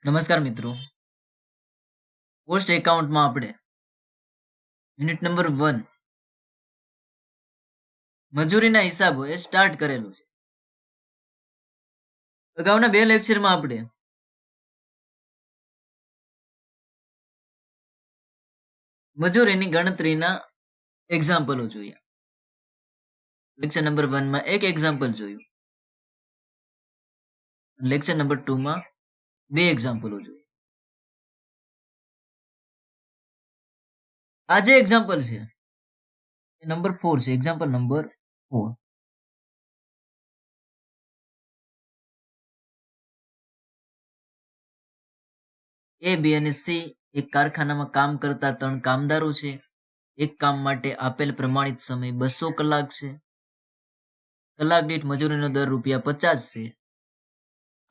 નમસ્કાર મિત્રો. પોસ્ટ એકાઉન્ટમાં આપણે યુનિટ નંબર 1 મજૂરીના હિસાબો એ સ્ટાર્ટ કરેલું છે. અગાઉના 2 લેક્ચરમાં આપણે મજૂરીની ગણતરીના એક્ઝામ્પલો જોયા. લેક્ચર નંબર 1 માં એક એક્ઝામ્પલ જોયું. લેક્ચર નંબર 2 માં 2 એક્ઝામ્પલો જોયા. આ જે એક્ઝામ્પલ છે એ નંબર 4 છે. Example number 4. A, B અને C એક કારખાનામાં કામ કરતા 3 કામદારો છે. એક કામ માટે આપેલ પ્રમાણિત સમય 200 કલાક છે. કલાક દીઠ મજૂરીનો દર ₹50 છે.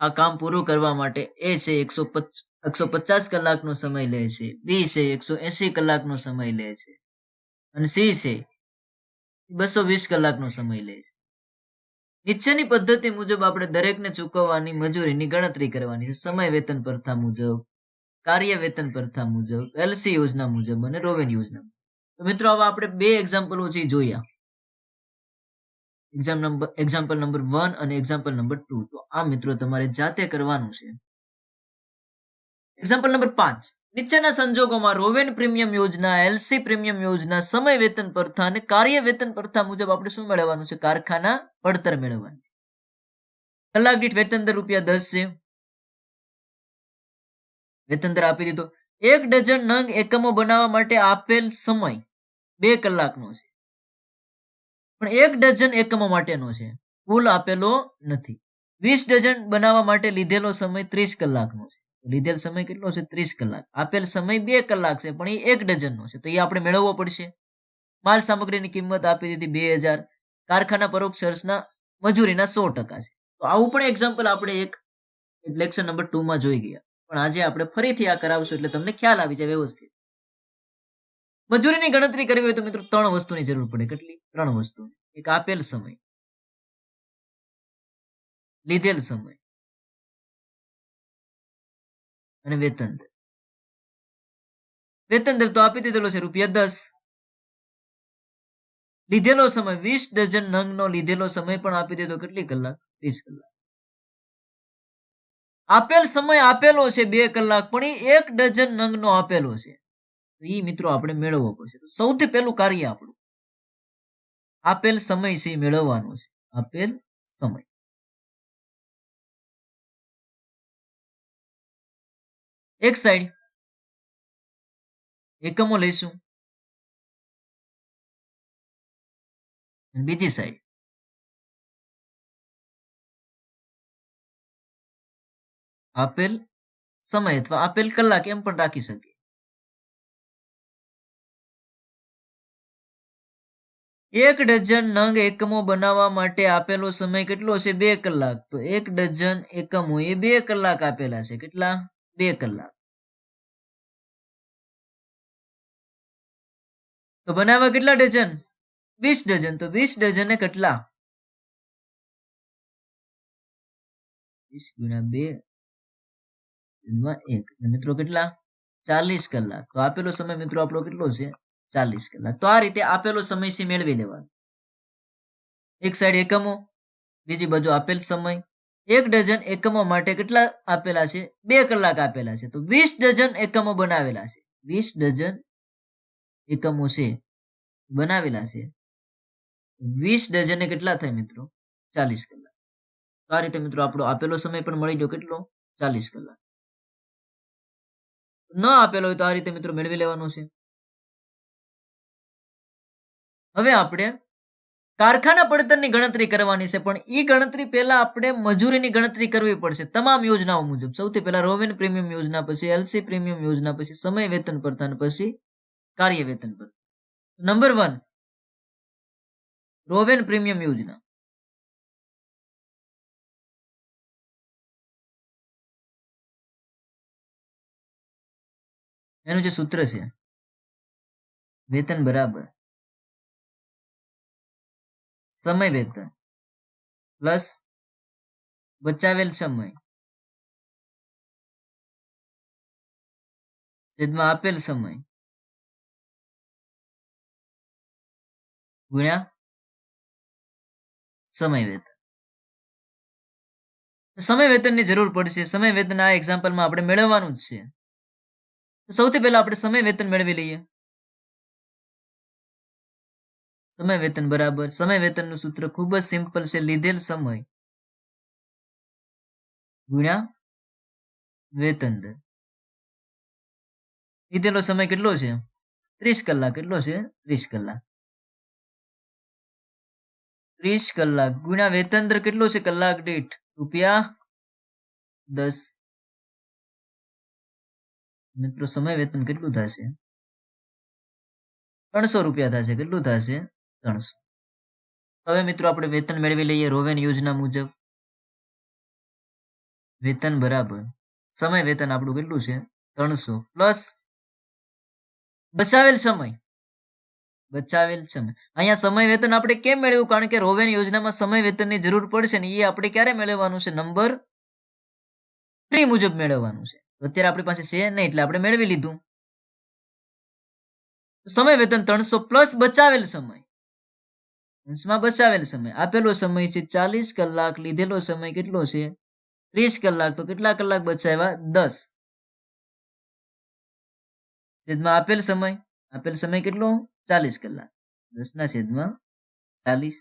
આ કામ પૂરું કરવા માટે A છે 150 કલાકનો સમય લે છે, B છે 180 કલાકનો સમય લે છે અને C છે 220 કલાકનો સમય લે છે. નીચેની પદ્ધતિ મુજબ આપણે દરેકને ચૂકવવાની મજૂરીની ગણતરી કરવાની છે. સમય વેતન પ્રથા મુજબ, કાર્ય વેતન પ્રથા મુજબ, એલસી યોજના મુજબ અને રોવેન યોજના મુજબ. તો મિત્રો હવે આપણે 2 એક્ઝામ્પલો છે જોયા. એક્ઝામ્પલ નંબર 1 અને એક્ઝામ્પલ નંબર 2. તો આ મિત્રો તમારે જાતે કરવાનું છે. Example number 5. નીચેના સંજોગોમાં રોવેન પ્રીમિયમ યોજના, એલસી પ્રીમિયમ યોજના, સમય વેતન પ્રથા અને કાર્ય વેતન પ્રથા મુજબ આપણે શું મેળવવાનું છે? કારખાના પડતર મેળવવાની છે. કલાક દીઠ વેતન દર ₹10 છે. વેતન દર આપી દીધો. 1 ડઝન નંગ એકમો બનાવવા માટે આપેલ સમય 2 કલાકનો છે. પણ 1 ડઝન એકમો માટેનો છે, કુલ આપેલો નથી. 20 ડઝન બનાવવા માટે લીધેલો સમય 30 કલાકનો છે. લીધેલ સમય કેટલો છે? 30 કલાક. આપેલ સમય 2 કલાક છે, પણ એ 1 ડઝનનો છે, તો એ આપણે મેળવવો પડશે. માલ સામગ્રીની કિંમત આપી દીધી 2000. કારખાના પરોક્ષ ખર્ચના મજૂરીના 100% છે. તો આવું પણ એક્ઝામ્પલ આપણે એક લેક્ચર નંબર 2 માં જોઈ ગયા. પણ આજે આપણે ફરીથી આ કરાવશું એટલે તમને ખ્યાલ આવી જાય વ્યવસ્થિત. મજૂરીની ગણતરી કરવી હોય તો મિત્રો 3 વસ્તુની જરૂર પડે. કેટલી? 3 વસ્તુ. એક આપેલ સમય, લીધેલ સમય અને વેતન દર. વેતન દર તો આપી દીધેલો છે ₹10. લીધેલો સમય 20 ડઝન નંગનો લીધેલો સમય પણ આપી દીધો. કેટલી કલાક? 30 કલાક. આપેલ સમય આપેલો છે 2 કલાક, પણ એ 1 ડઝન નંગનો આપેલો છે. તો એ મિત્રો આપણે મેળવવો પડશે. સૌથી પહેલું કાર્ય આપણું આપેલ સમય છે મેળવવાનો છે. આપેલ સમય. એક સાઈડ એકમો લઈશું, બીજી સાઈડ આપેલ સમય અથવા આપેલ કલાક એમ પણ રાખી શકીએ. 1 ડઝન નંગ એકમો બનાવવા માટે આપેલો સમય કેટલો છે? 2 કલાક. તો 1 ડઝન એકમો એ 2 કલાક આપેલા છે. કેટલા? 2 કલાક. તો બનાવવા કેટલા ડઝન? 20 ડઝન. તો 20 ડઝન એ કેટલા? 20 ગુણ્યા 2 માં 1. મિત્રો કેટલા? 40 કલાક. તો આપેલો સમય મિત્રો આપણો કેટલો છે? 40 કલાક. તો આ રીતે આપેલો સમય છે મેળવી લેવાનો. એક સાઈડ એકમો, બીજી બાજુ આપેલ સમય. 1 ડઝન એકમો માટે કેટલા આપેલા છે? 2 કલાક આપેલા છે. તો 20 ડઝન એકમો બનાવેલા છે. 20 ડઝન એકમો છે બનાવેલા છે. 20 ડઝન એ કેટલા થાય મિત્રો? 40 કલાક. તો આ રીતે મિત્રો આપણો આપેલો સમય પણ મળી ગયો. કેટલો? 40 કલાક. ન આપેલો હોય તો આ રીતે મિત્રો મેળવી લેવાનો છે. હવે આપણે કારખાના પડતરની ગણતરી કરવાની છે, પણ એ ગણતરી પહેલા આપણે મજૂરીની ગણતરી કરવી પડશે તમામ યોજનાઓ મુજબ. સૌથી પહેલા રોવેન પ્રીમિયમ યોજના, પછી એલસી પ્રીમિયમ યોજના, પછી સમય વેતન પ્રથા, પછી કાર્ય વેતન પ્રથા. નંબર 1 રોવેન પ્રીમિયમ યોજના. એનું જે સૂત્ર છે વેતન બરાબર સમય વેતન પ્લસ બચાવેલ સમય છેદમાં આપેલ સમય ગુણ્યા સમય વેતન. સમય વેતનની જરૂર પડશે. સમય વેતન આ એક્ઝામ્પલમાં આપણે મેળવવાનું જ છે. તો સૌથી પહેલા આપણે સમય વેતન મેળવી લઈએ. સમય વેતન બરાબર સમય વેતનનું સૂત્ર ખૂબ જ સિમ્પલ છે. લીધેલ સમય ગુણ્યા વેતન દર. લીધેલો સમય કેટલો છે? 30 કલાક. કેટલો છે? 30 કલાક. 30 કલાક ગુણ્યા વેતન દર કેટલો છે? કલાક દીઠ ₹10. મિત્રો સમય વેતન કેટલું થશે? 300 રૂપિયા થશે. કેટલું થશે? 300. હવે મિત્રો આપણે વેતન મેળવી લઈએ રોવેન યોજના મુજબ. વેતન બરાબર સમય વેતન આપણું કેટલું છે? 300 પ્લસ બચાવેલ સમય. અહીંયા સમય વેતન આપણે કેમ મેળવ્યું? કારણ કે રોવેન યોજનામાં સમય વેતનની જરૂર પડશે ને એ આપણે ક્યારે મેળવવાનું છે? નંબર 3 મુજબ મેળવવાનું છે. અત્યારે આપણી પાસે છે નહીં એટલે આપણે મેળવી લીધું. સમય વેતન 300 પ્લસ બચાવેલ સમય. અંશમાં બચાવેલ સમય. આપેલો સમય છે 40 કલાક. લીધેલો સમય કેટલો છે? 30 કલાક. તો કેટલા કલાક બચાવ્યા? 10. છેદમાં આપેલ સમય કેટલો? 40 કલાક. 10 ના છેદમાં 40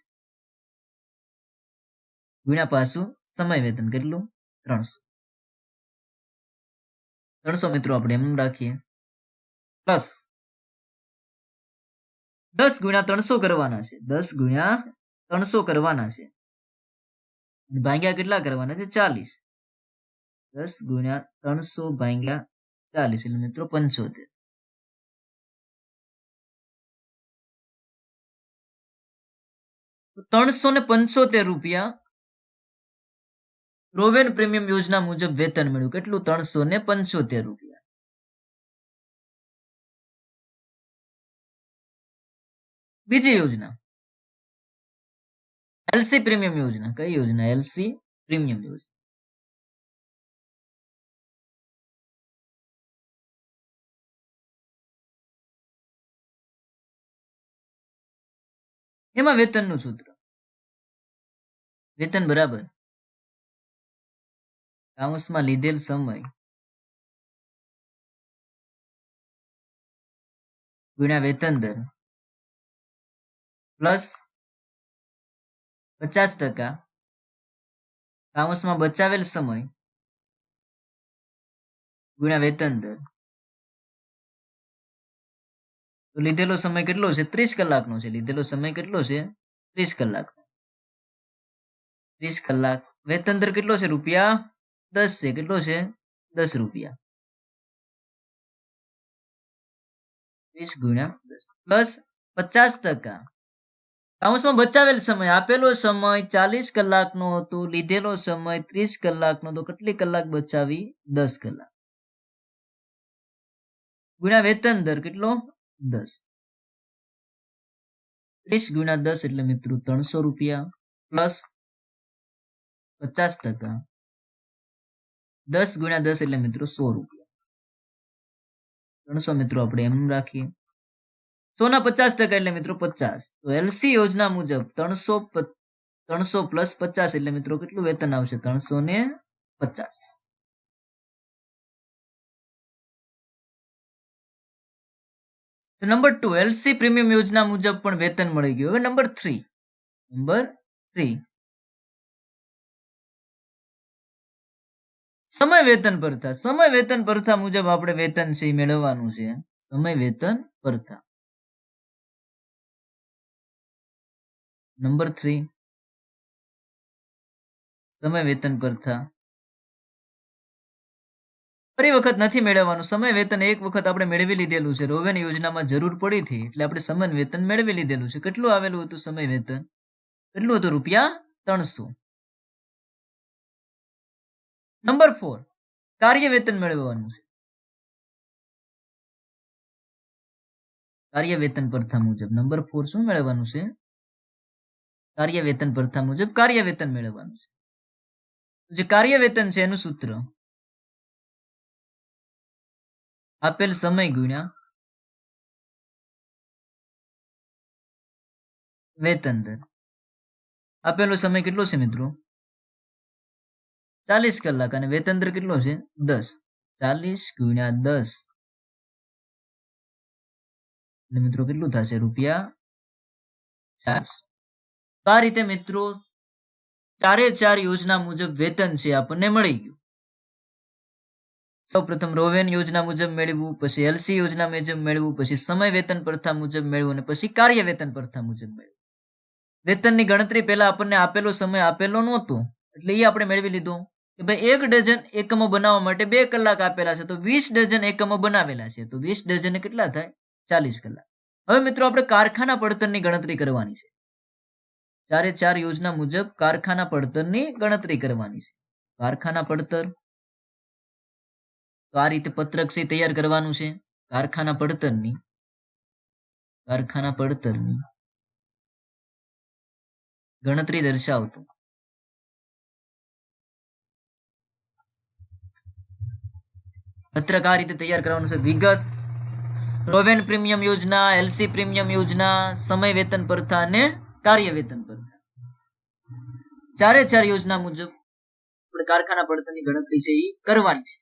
ગુણ્યા પાછું સમય વેતન કેટલું? 300 મિત્રો આપણે એમ રાખીએ. પ્લસ 10 ગુણ્યા 300 કરવાના છે. 10 ગુણ્યા 300 કરવાના છે. ભાગ્યા કેટલા કરવાના છે? 40. 10 ગુણ્યા 300 ભાગ્યા 40 એટલે મિત્રો 75. ₹375 રોવેન પ્રીમિયમ યોજના મુજબ વેતન મળ્યું. કેટલું? ₹375. બીજી યોજના એલસી પ્રીમિયમ યોજના. કઈ યોજના? એલસી પ્રીમિયમ યોજના. એમાં વેતનનું સૂત્ર વેતન બરાબર કાઉન્સમાં લીધેલ સમય ગુણ્યા વેતન દર પ્લસ 50% કાઉન્સમાં બચાવેલ સમય ગુણ્યા વેતન દર. તો લીધેલો સમય કેટલો છે? 30 કલાકનો છે. લીધેલો સમય કેટલો છે? 30 કલાક. 30 કલાક. વેતન દર કેટલો છે? ₹10 છે. કેટલો છે? ₹10. 30 ગુણ્યા 10 પ્લસ 50%. કાઉન્સમાં બચાવેલ સમય. આપેલો સમય 40 કલાકનો હતો. લીધેલો સમય 30 કલાકનો. તો કેટલી કલાક બચાવી? 10 કલાક. ગુણ્યા વેતન દર કેટલો? 10. 30 ગુણ્યા 10 એટલે મિત્રો ₹300 પ્લસ 50%. 10 ગુણ્યા 10 એટલે મિત્રો ₹100. 300 મિત્રો આપણે એમ રાખીએ. 100 ના 50% એટલે મિત્રો 50. તો એલસી યોજના મુજબ 300 પ્લસ 50 એટલે મિત્રો કેટલું વેતન આવશે? 350. નંબર 2 એલસી પ્રીમિયમ યોજના મુજબ પણ વેતન મળી ગયું. હવે નંબર 3 સમય વેતન પ્રથા મુજબ આપણે વેતન છે મેળવવાનું છે. સમય વેતન પ્રથા. નંબર 3 સમય વેતન પ્રથા. ફરી વખત નથી મેળવવાનું. સમય વેતન એક વખત આપણે મેળવી લીધેલું છે. રોવેન યોજનામાં જરૂર પડી હતી એટલે આપણે સમય વેતન મેળવી લીધેલું છે. કેટલું આવેલું હતું સમય વેતન? કેટલું હતું? ₹300. નંબર 4 કાર્ય વેતન મેળવવાનું છે. કાર્ય વેતન પ્રથા મુજબ નંબર 4 શું મેળવવાનું છે? કાર્ય વેતન પ્રથા મુજબ કાર્ય વેતન મેળવવાનું છે. જે કાર્ય વેતન છે એનું સૂત્ર આપેલ સમય ગુણ્યા વેતન દર. આપેલો સમય કેટલો છે મિત્રો? 40 કલાક અને વેતન દર કેટલો છે? 10. 40 ગુણ્યા 10 એટલે મિત્રો કેટલું થશે? રૂપિયા 400. તો આ રીતે મિત્રો 4 યોજના મુજબ વેતન છે આપણને મળી ગયું. સૌપ્રથમ રોવેન યોજના મુજબ મેળવ્યું, પછી એલસી યોજના મુજબ મેળવ્યું, પછી સમય વેતન પ્રથા મુજબ મેળવ્યું અને પછી કાર્ય વેતન પ્રથા મુજબ મેળવ્યું. વેતનની ગણતરી પહેલા આપણને આપેલો સમય આપેલો નહોતો એટલે એ આપણે મેળવી લીધો કે ભાઈ 1 ડઝન એકમો બનાવવા માટે 2 કલાક આપેલા છે, તો 20 ડઝન એકમો બનાવેલા છે, તો 20 ડઝન કેટલા થાય? 40 કલાક. હવે મિત્રો આપણે કારખાના પડતરની ગણતરી કરવાની છે. 4 યોજના મુજબ કારખાના પડતરની ગણતરી કરવાની છે. કારખાના પડતર, તો આ રીતે પત્રક છે તૈયાર કરવાનું છે. કારખાના પડતરની ગણતરી દર્શાવતું પત્રક આ રીતે તૈયાર કરવાનું છે. વિગત: રોવેન પ્રીમિયમ યોજના, એલસી પ્રીમિયમ યોજના, સમય વેતન પ્રથા અને કાર્ય વેતન પ્રથા. 4 યોજના મુજબ આપણે કારખાના પડતરની ગણતરી છે એ કરવાની છે.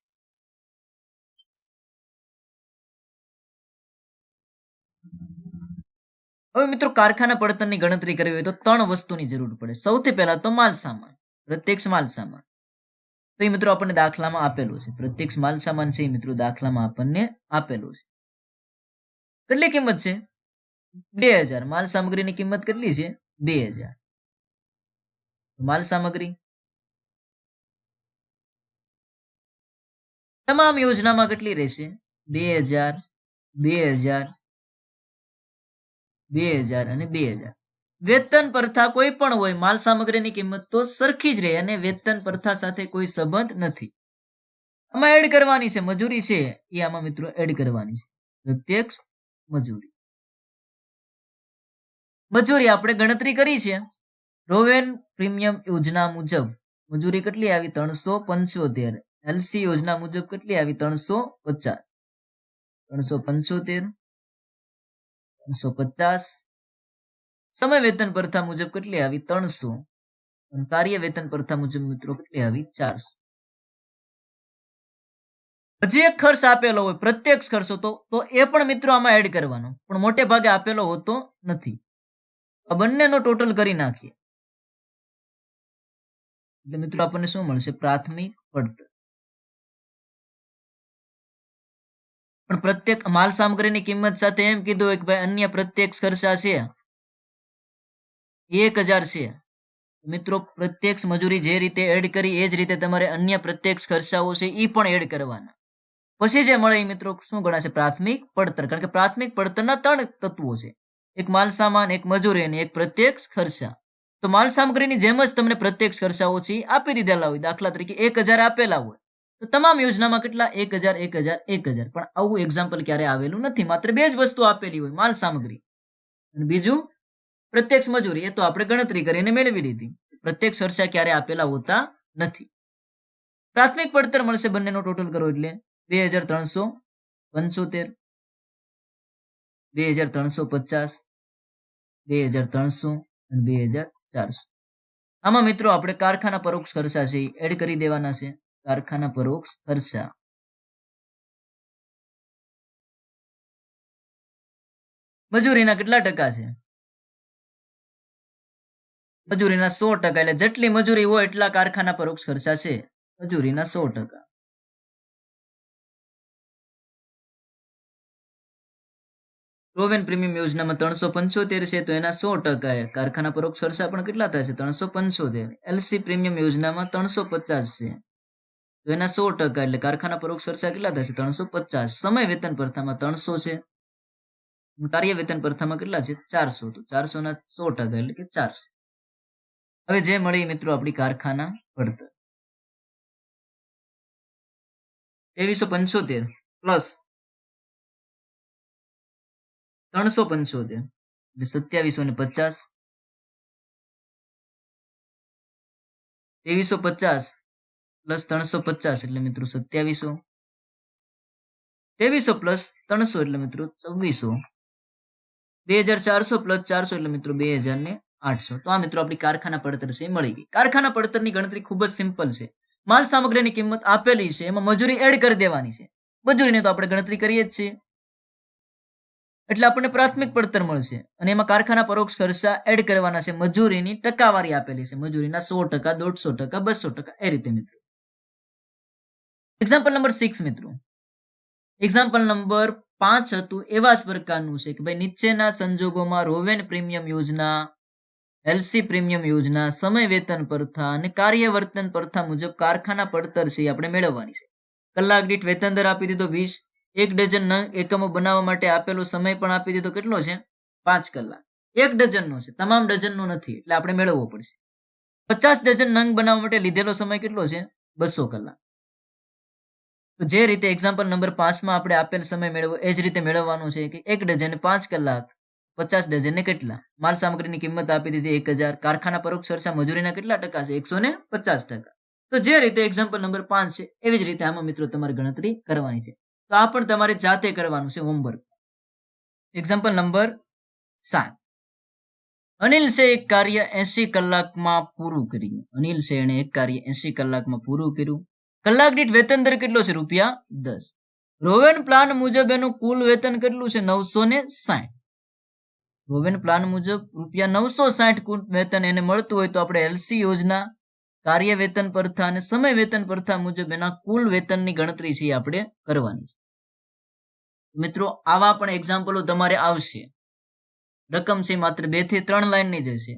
હવે મિત્રો કારખાના પડતરની ગણતરી કરવી હોય તો 3 વસ્તુની જરૂર પડે. સૌથી પહેલા તો માલ સામાન, પ્રત્યક્ષ માલ સામાન. તો એ મિત્રો આપણને દાખલામાં આપેલું છે. પ્રત્યક્ષ માલ સામાન છે એ મિત્રો દાખલામાં આપણને આપેલું છે. કેટલી કિંમત છે? 2000. માલ સામગ્રીની કિંમત કેટલી છે? 2000. માલ સામગ્રી તમામ યોજનામાં કેટલી રહેશે? 2000, 2000, 2000 અને 2000. વેતન પ્રથા કોઈ પણ હોય, માલ સામગ્રીની કિંમત તો સરખી જ રહે અને વેતન પ્રથા સાથે કોઈ સંબંધ નથી. આમાં એડ કરવાની છે મજૂરી છે એ આમાં મિત્રો એડ કરવાની છે. પ્રત્યક્ષ મજૂરી. મજૂરી આપણે ગણતરી કરી છે. રોવેન પ્રીમિયમ યોજના મુજબ મજૂરી કેટલી આવી? 375. એલસી યોજના મુજબ કેટલી આવી? 350. 375, 350. સમય વેતન પ્રથા મુજબ કેટલી આવી? 300. અને કાર્ય વેતન પ્રથા મુજબ મિત્રો કેટલી આવી? 400. હજી એક ખર્ચ આપેલો હોય પ્રત્યક્ષ ખર્ચો, તો એ પણ મિત્રો આમાં એડ કરવાનો, પણ મોટે ભાગે આપેલો હોતો નથી. આ બંનેનો ટોટલ કરી નાખીએ એટલે મિત્રો આપણને શું મળશે? પ્રાથમિક પડતર. પણ પ્રત્યેક માલ સામગ્રીની કિંમત સાથે એમ કીધું હોય કે ભાઈ અન્ય પ્રત્યક્ષ ખર્ચા છે 1000 છે. મિત્રો પ્રત્યક્ષ મજૂરી જે રીતે એડ કરી એ જ રીતે તમારે અન્ય પ્રત્યક્ષ ખર્ચાઓ છે એ પણ એડ કરવાના. પછી જે મળે મિત્રો શું ગણાશે? પ્રાથમિક પડતર. કારણ કે પ્રાથમિક પડતરના 3 તત્વો છે. એક માલ સામાન, એક મજૂરી અને એક પ્રત્યક્ષ ખર્ચા. તો માલ સામગ્રીની જેમ જ તમને પ્રત્યક્ષ ખર્ચાઓ છે આપી દીધેલા હોય. દાખલા તરીકે 1000 આપેલા હોય તો તમામ યોજનામાં કેટલા? 1000, 1000, 1000. પણ આવું એક્ઝામ્પલ ક્યારે આવેલું નથી. માત્ર 2 જ વસ્તુ આપેલી હોય, માલ સામગ્રી અને બીજું પ્રત્યક્ષ મજૂરી. એ તો આપણે ગણતરી કરીને મેળવી લીધી. પ્રત્યક્ષ ખર્ચા ક્યારે આપેલા હોતા નથી. પ્રાથમિક પડતર મળશે બંનેનો ટોટલ કરો એટલે 2375, 2350, 2300 અને 2400. આમાં મિત્રો આપણે કારખાના પરોક્ષ ખર્ચા છે એડ કરી દેવાના છે. કારખાના પરોક્ષ ખર્ચા મજૂરીના કેટલા ટકા છે? મજૂરીના 100%. એટલે જેટલી મજૂરી હોય એટલા કારખાના પરોક્ષ ખર્ચા છે. મજૂરીના 100%. રોવેન પ્રીમિયમ યોજનામાં 375 છે તો એના 100%. કારખાના પરોક્ષ ખર્ચા પણ કેટલા થાય છે? 375. એલસી પ્રીમિયમ યોજનામાં 350 છે તો એના 100%. એટલે કારખાના પરોક્ષ ખર્ચા કેટલા થશે? 350. સમય વેતન પ્રથામાં 300 છે, કાર્ય વેતન પ્રથામાં કેટલા છે? 400. તો 400 ના 100% એટલે કે 400. હવે જે મળી મિત્રો આપણી કારખાના પડતર 2375 પ્લસ 375 એટલે 2750. 2350 પ્લસ 350 એટલે મિત્રો 2700. 2300 પ્લસ 300 એટલે મિત્રો 2400, 2400 પ્લસ 400 એટલે મિત્રો 2800. તો આ મિત્રો આપણી કારખાના પડતર છે એ મળી ગઈ. કારખાના પડતરની ગણતરી ખૂબ જ સિમ્પલ છે. માલ સામગ્રીની કિંમત આપેલી છે, એમાં મજૂરી એડ કરી દેવાની છે. મજૂરીની તો આપણે ગણતરી કરીએ જ છીએ, એટલે આપણને પ્રાથમિક પડતર મળશે. અને એમાં કારખાના પરોક્ષ ખર્ચા એડ કરવાના છે. મજૂરીની ટકાવારી આપેલી છે, મજૂરીના 100%, 150%, 200%, એ રીતે મિત્રો. એક્ઝામ્પલ નંબર 6 મિત્રો. એક્ઝામ્પલ નંબર 5 હતું એવા જ પ્રકારનું છે કે ભાઈ નીચેના સંજોગોમાં રોવેન પ્રીમિયમ યોજના, એલસી પ્રીમિયમ યોજના, સમય વેતન પ્રથા અને કાર્યવર્તન પ્રથા મુજબ કારખાના પડતર છે આપણે મેળવવાની છે. કલાક દીઠ વેતન દર આપી દીધો 20. 1 ડઝન નંગ એકમો બનાવવા માટે આપેલો સમય પણ આપી દીધો, કેટલો છે? 5 કલાક. 1 ડઝનનો છે, તમામ ડઝનનો નથી, એટલે આપણે મેળવવો પડશે. 50 ડઝન નંગ બનાવવા માટે લીધેલો સમય કેટલો છે? 200 કલાક. તો જે રીતે એક્ઝામ્પલ નંબર 5 માં આપણે આપેલ સમય મેળવો એ જ રીતે મેળવવાનું છે કે 1 ડઝન 5 કલાક, 50 ડઝન ને કેટલા? માલ સામગ્રીની કિંમત આપી દીધી 1000. કારખાના પરોક્ષ ખર્ચા મજૂરીના કેટલા ટકા છે? 150%. તો જે રીતે એક્ઝામ્પલ નંબર 5 છે એવી જ રીતે આમાં મિત્રો તમારે ગણતરી કરવાની છે. તો આ પણ તમારે જાતે કરવાનું છે હોમવર્ક. Example number 7. અનિલ છે એક કાર્ય 80 કલાકમાં પૂરું કર્યું. અનિલ છે એને એક કાર્ય 80 કલાકમાં પૂરું કર્યું. કલાક દીઠ વેતન દર કેટલો છે? ₹10. રોવેન પ્લાન મુજબ એનું કુલ વેતન કેટલું છે? 960. રોવેન પ્લાન મુજબ ₹960 કુલ વેતન એને મળતું હોય તો આપણે એલસી યોજના, કાર્ય વેતન પ્રથા અને સમય વેતન પ્રથા મુજબ એના કુલ વેતનની ગણતરી છે આપણે કરવાની છે. મિત્રો આવા પણ એક્ઝામ્પલો તમારે આવશે. રકમ છે માત્ર 2 થી 3 લાઈનની જ હશે.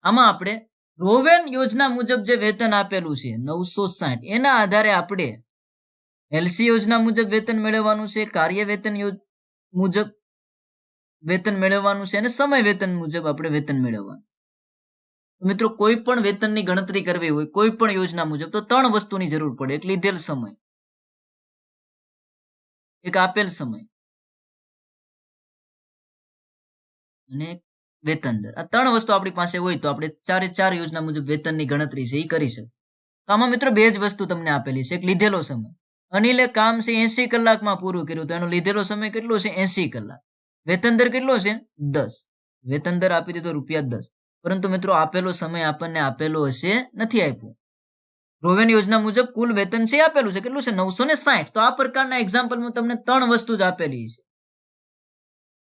આમાં આપણે રોવેન યોજના મુજબ જે વેતન આપેલું છે 960, એના આધારે આપણે એલસી યોજના મુજબ વેતન મેળવવાનું છે, કાર્ય વેતન મુજબ વેતન મેળવવાનું છે અને સમય વેતન મુજબ આપણે વેતન મેળવવાનું. મિત્રો કોઈ પણ વેતનની ગણતરી કરવી હોય કોઈ પણ યોજના મુજબ તો 3 વસ્તુની જરૂર પડે. એક લીધેલ સમય, એક આપેલ સમય અને વેતન દર. આ 3 વસ્તુ આપણી પાસે હોય તો આપણે 4 યોજના મુજબ વેતનની ગણતરી છે એ કરી શકીએ. તો આમાં મિત્રો 2 જ વસ્તુ તમને આપેલી છે. એક લીધેલો સમય. અનિલે કામ છે 80 કલાકમાં પૂરું કર્યું, તો એનો લીધેલો સમય કેટલો છે? 80 કલાક. વેતન દર કેટલો છે? 10. વેતન દર આપી દીધો ₹10. પરંતુ મિત્રો આપેલો સમય આપણને આપેલો હશે નથી આપ્યો. રોવેન યોજના મુજબ કુલ વેતન છે આપેલું છે, કેટલું છે? 960. તો આ પ્રકારના એક્ઝામ્પલમાં તમને 3 વસ્તુ જ આપેલી છે.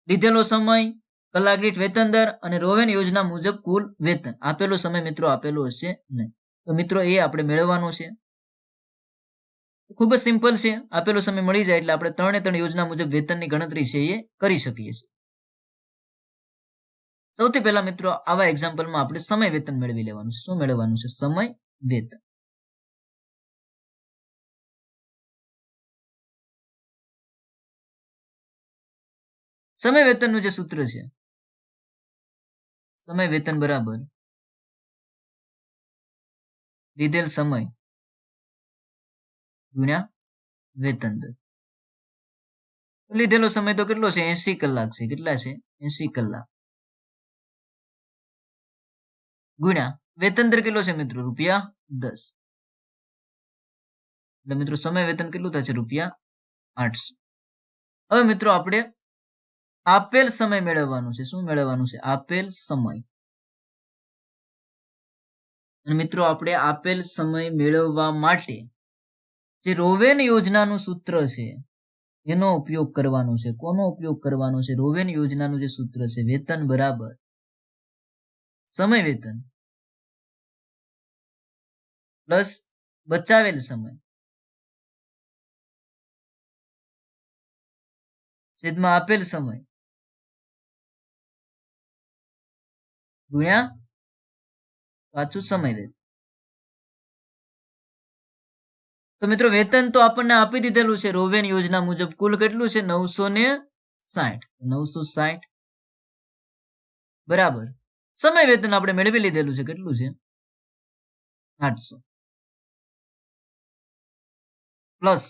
લીધેલો સમય, કલાક દીઠ વેતન દર અને રોવેન યોજના મુજબ કુલ વેતન. આપેલો સમય મિત્રો આપેલો હશે નહીં. તો મિત્રો એ આપણે મેળવવાનો છે. ખૂબ જ સિમ્પલ છે. આપેલો સમય મળી જાય એટલે આપણે 3 યોજના મુજબ વેતનની ગણતરી છે એ કરી શકીએ છીએ. સૌથી પહેલા મિત્રો આવા એક્ઝામ્પલમાં આપણે સમય વેતન મેળવી લેવાનું છે. શું મેળવવાનું છે? સમય વેતન. સમય વેતનનું જે સૂત્ર છે, સમય વેતન બરાબર લીધેલ સમય ગુણ્યા વેતન દર. લીધેલો સમય તો કેટલો છે? 80 કલાક છે. કેટલા છે? 80 કલાક ગુણ્યા વેતન દર કેટલો છે મિત્રો? ₹10. એટલે મિત્રો સમય વેતન કેટલું થશે? ₹800. હવે મિત્રો આપણે આપેલ સમય મેળવવાનું છે. શું મેળવવાનું છે? આપેલ સમય. અને મિત્રો આપણે આપેલ સમય મેળવવા માટે જે રોવેન યોજનાનું સૂત્ર છે એનો ઉપયોગ કરવાનો છે. કોનો ઉપયોગ કરવાનો છે? રોવેન યોજનાનું જે સૂત્ર છે, વેતન બરાબર સમય વેતન પ્લસ બચાવેલ સમય છેદમાં આપેલ સમય ગુણ્યા પાછું સમય વેતન. તો મિત્રો વેતન તો આપણને આપી દીધેલું છે રોવેન યોજના મુજબ. કુલ કેટલું છે? 960. 960 બરાબર સમય વેતન આપણે મેળવી લીધેલું છે. કેટલું છે? 800 પ્લસ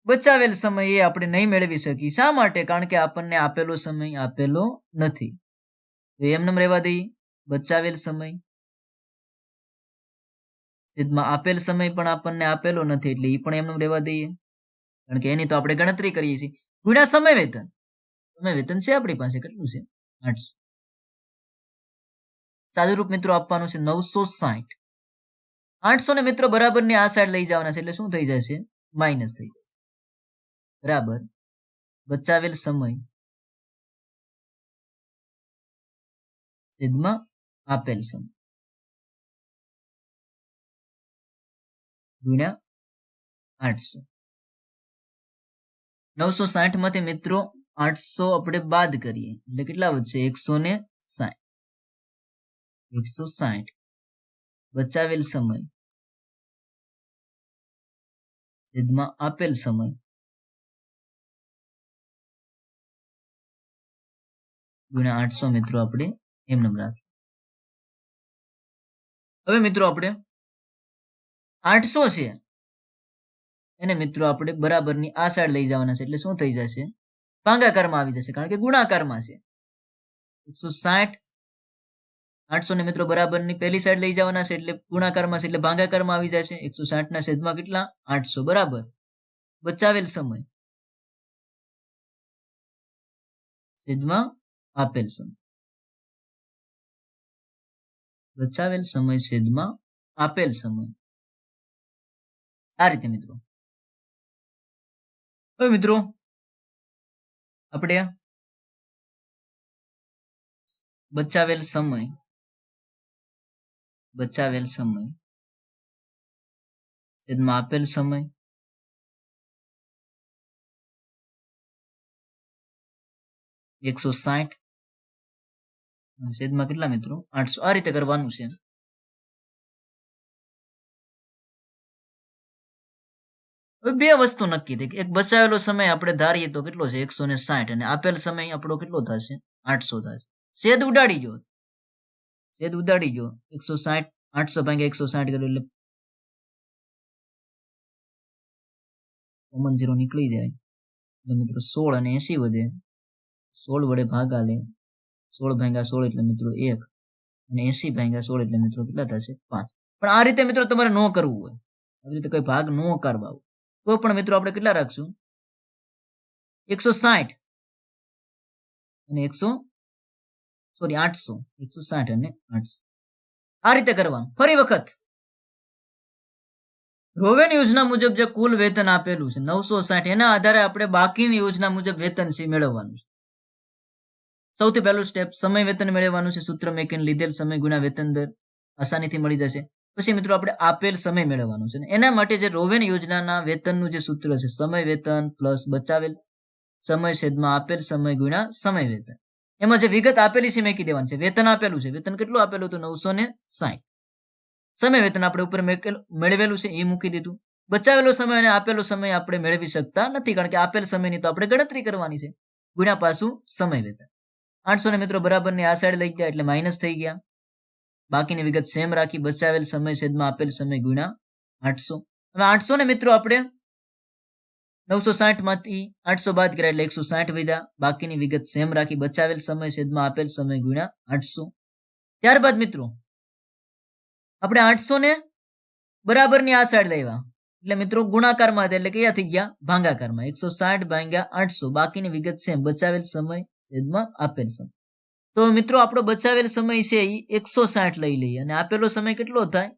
બચાવેલ સમય એ આપણે નહીં મેળવી શકીએ. શા માટે? કારણ કે આપણને આપેલો સમય આપેલો નથી. એમને રહેવા દઈએ. બચાવેલ સમય છેદમાં આપેલ સમય પણ આપણને આપેલો નથી એટલે એ પણ એમનું રહેવા દઈએ, કારણ કે એની તો આપણે ગણતરી કરીએ છીએ. ગુણ્યા સમય વેતન. સમય વેતન છે આપણી પાસે, કેટલું છે? 800. સાદુરૂપ મિત્રો આપવાનું છે 960. 800 ને મિત્રો બરાબરની આ સાઈડ લઈ જવાના છે એટલે શું થઈ જશે? માઇનસ થઈ જશે. બરાબર બચાવેલ સમય છેદમાં આપેલ સમય ગુણ્યા 800. 960 માંથી મિત્રો 800 આપણે બાદ કરીએ એટલે કેટલા વધશે? 160. 160 બચાવેલ સમય છેદમાં આપેલ સમય ગુણ્યા 800 મિત્રો આપણે એમને રાખીએ. હવે મિત્રો આપણે 800 છે એને મિત્રો આપણે બરાબરની આ સાઈડ લઈ જવાના છે એટલે શું થઈ જશે? ભાગાકારમાં આવી જશે, કારણ કે ગુણાકારમાં છે. 160 800 ને મિત્રો બરાબરની પહેલી સાઈડ લઈ જવાના છે એટલે ગુણાકારમાં છે એટલે ભાગાકારમાં આવી જશે. 160 ના છેદમાં કેટલા? 800 બરાબર બચાવેલ સમય છેદમાં આપેલ સમય. બચાવેલ સમય છેદમાં આપેલ સમય. આ રીતે મિત્રો. હવે મિત્રો આપણે બચાવેલ સમય છેદમાં આપેલ સમય $160 છેદમાં કેટલા મિત્રો? 800. આ રીતે કરવાનું છે. હવે બે વસ્તુ નક્કી થઈ. એક બચાવેલો સમય આપણે ધારીએ તો કેટલો છે? 160 અને આપેલ સમય આપણો કેટલો થશે? 800 થશે. છેદ ઉડાડી ગયો 160 800 ભાગ્યા 160 કર્યું એટલે કોમન 0 નીકળી જાય એટલે મિત્રો 16 અને 80 વધે. 16 વડે ભાગા લે. 16 ભાગ્યા 16 એટલે મિત્રો 1 અને 80 ભાગ્યા 16 એટલે મિત્રો કેટલા થશે? 5. પણ આ રીતે મિત્રો તમારે ન કરવું હોય, આવી રીતે કોઈ ભાગ ન કરવા હોય તો પણ મિત્રો આપણે કેટલા રાખશું? 160 અને 800. 160 અને 800 આ રીતે કરવાનું. ફરી વખત રોવેન યોજના મુજબ જે કુલ વેતન આપેલું છે 960, એના આધારે આપણે બાકીની યોજના મુજબ વેતન છે મેળવવાનું છે. સૌથી પહેલું સ્ટેપ સમય વેતન મેળવવાનું છે. સૂત્ર મેકીને લીધેલ સમય ગુણ્યા વેતન દર આસાનીથી મળી જશે. પછી મિત્રો આપણે આપેલ સમય મેળવવાનું છે. એના માટે જે રોવેન યોજનાના વેતનનું જે સૂત્ર છે સમય વેતન પ્લસ બચાવેલ સમય છેદમાં આપેલ સમય ગુણ્યા સમય વેતન. એમાં જે વિગત આપેલી છે મેકી દેવાની છે. વેતન આપેલું છે, વેતન કેટલું આપેલું હતું? 960. સમય વેતન આપણે ઉપર મેળવેલું છે એ મૂકી દીધું. બચાવેલો સમય અને આપેલો સમય આપણે મેળવી શકતા નથી, કારણ કે આપેલ સમયની તો આપણે ગણતરી કરવાની છે. ગુણ્યા પાછું સમય વેતન. 800 ને મિત્રો બરાબરની આ સાઈડ લઈ ગયા એટલે માઇનસ થઈ ગયા. બાકીની વિગત સેમ રાખી. બચાવેલ સમય છેદમાં આપેલ સમય ગુણ્યા 800. હવે 800 ને મિત્રો આપણે 960 માંથી 800 બાદ કર્યા એટલે 160 વધ્યા. બાકીની વિગત સેમ રાખી. બચાવેલ સમય છેદમાં આપેલ સમય ગુણ્યા 800. ત્યારબાદ મિત્રો આપણે 800 ને બરાબરની આ સાઈડ લેવા એટલે મિત્રો ગુણાકારમાં હતા એટલે કયા થઈ ગયા? ભાગાકારમાં. 160 ભાગ્યા 800. બાકીની વિગત સેમ. બચાવેલ સમય છેદમાં આપેલ સમય. તો મિત્રો આપણો બચાવેલ સમય છે એ 160 લઈ લઈએ અને આપેલો સમય કેટલો થાય?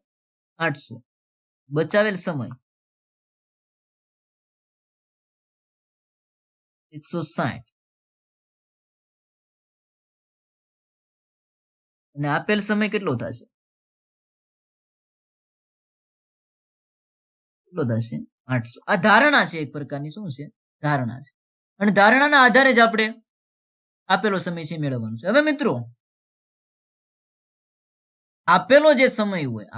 800. બચાવેલ સમય 160 અને આપેલ સમય કેટલો થશે? 800. આ ધારણા છે, એક પ્રકારની શું છે? ધારણા છે. અને ધારણાના આધારે જ આપણે આપેલો સમય છે મેળવવાનો છે. હવે મિત્રો આપેલો જે સમય હોય,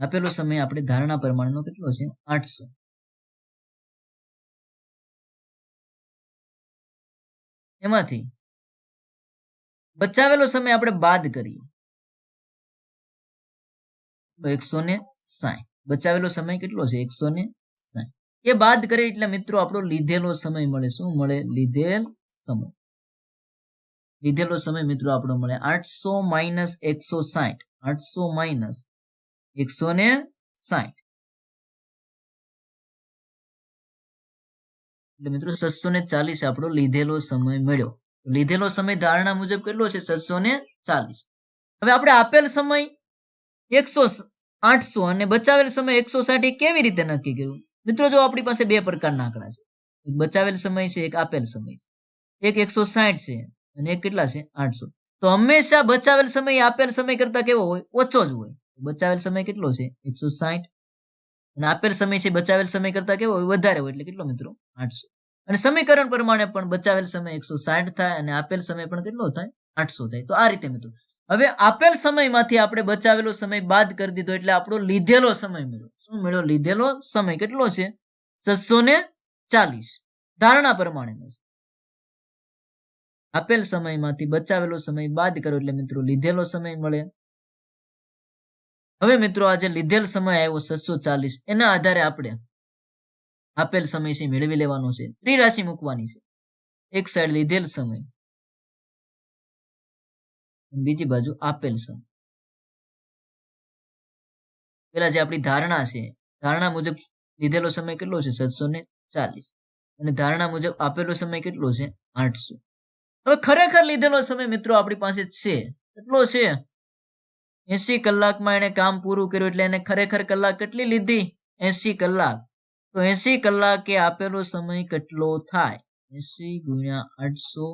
આપેલો સમય આપણે ધારણા પ્રમાણનો કેટલો છે? 800. એમાંથી બચાવેલો સમય આપણે બાદ કરીએ 160. બચાવેલો સમય કેટલો છે? 160. એ બાદ કરીએ એટલે મિત્રો આપણો લીધેલો સમય મળે. શું મળે? લીધેલ સમય. લીધેલો સમય મિત્રો આપણો મળે 800 માઇનસ 160, 800 માઇનસ 160 એટલે મિત્રો 640 આપણો લીધેલો સમય મળ્યો. લીધેલો સમય ધારણા મુજબ કેટલો છે? 640. હવે આપણે આપેલ સમય 800 અને બચાવેલ સમય 160 કેવી રીતે નક્કી કર્યું? મિત્રો જો આપણી પાસે બે પ્રકારના આંકડા છે, એક બચાવેલ સમય છે, એક આપેલ સમય છે. એક 160 છે અને એક કેટલા છે? 800. તો હંમેશા બચાવેલ સમય આપેલ સમય કરતા કેવો હોય? ઓછો જ હોય. બચાવેલ સમય કેટલો છે? 160 અને આપેલ સમય છે બચાવેલ સમય કરતા કેવો હોય? વધારે હોય. એટલે કેટલો મિત્રો? 800. અને સમીકરણ પ્રમાણે પણ બચાવેલ સમય 160 થાય અને આપેલ સમય પણ કેટલો થાય? 800 થાય. તો આ રીતે મિત્રો હવે આપેલ સમયમાંથી આપણે બચાવેલો સમય બાદ કરી દીધો એટલે આપણો લીધેલો સમય મળ્યો. શું મળ્યો? લીધેલો સમય કેટલો છે? 640 ધારણા પ્રમાણેનો છે. આપેલ સમયમાંથી બચાવેલો સમય બાદ કરો એટલે મિત્રો લીધેલો સમય મળે. હવે મિત્રો આ જે લીધેલ સમય આવ્યો 640 એના આધારે આપણે આપેલ સમય છે મેળવી લેવાનો છે. ત્રિરાશિ મૂકવાની છે. એક સાઈડ લીધેલ સમય, બીજી બાજુ આપેલ સમય. પેલા જે આપણી ધારણા છે, ધારણા મુજબ લીધેલો સમય કેટલો છે? 640 અને ધારણા મુજબ આપેલો સમય કેટલો છે? 800. હવે ખરેખર લીધેલો સમય મિત્રો આપણી પાસે છે કેટલો છે? 80 કલાકમાં એને કામ પૂરું કર્યું એટલે એને ખરેખર કલાક કેટલી લીધી? 80 કલાક. તો 80 કલાકે આપેલો સમય કેટલો થાય? 80 ગુણ્યા 800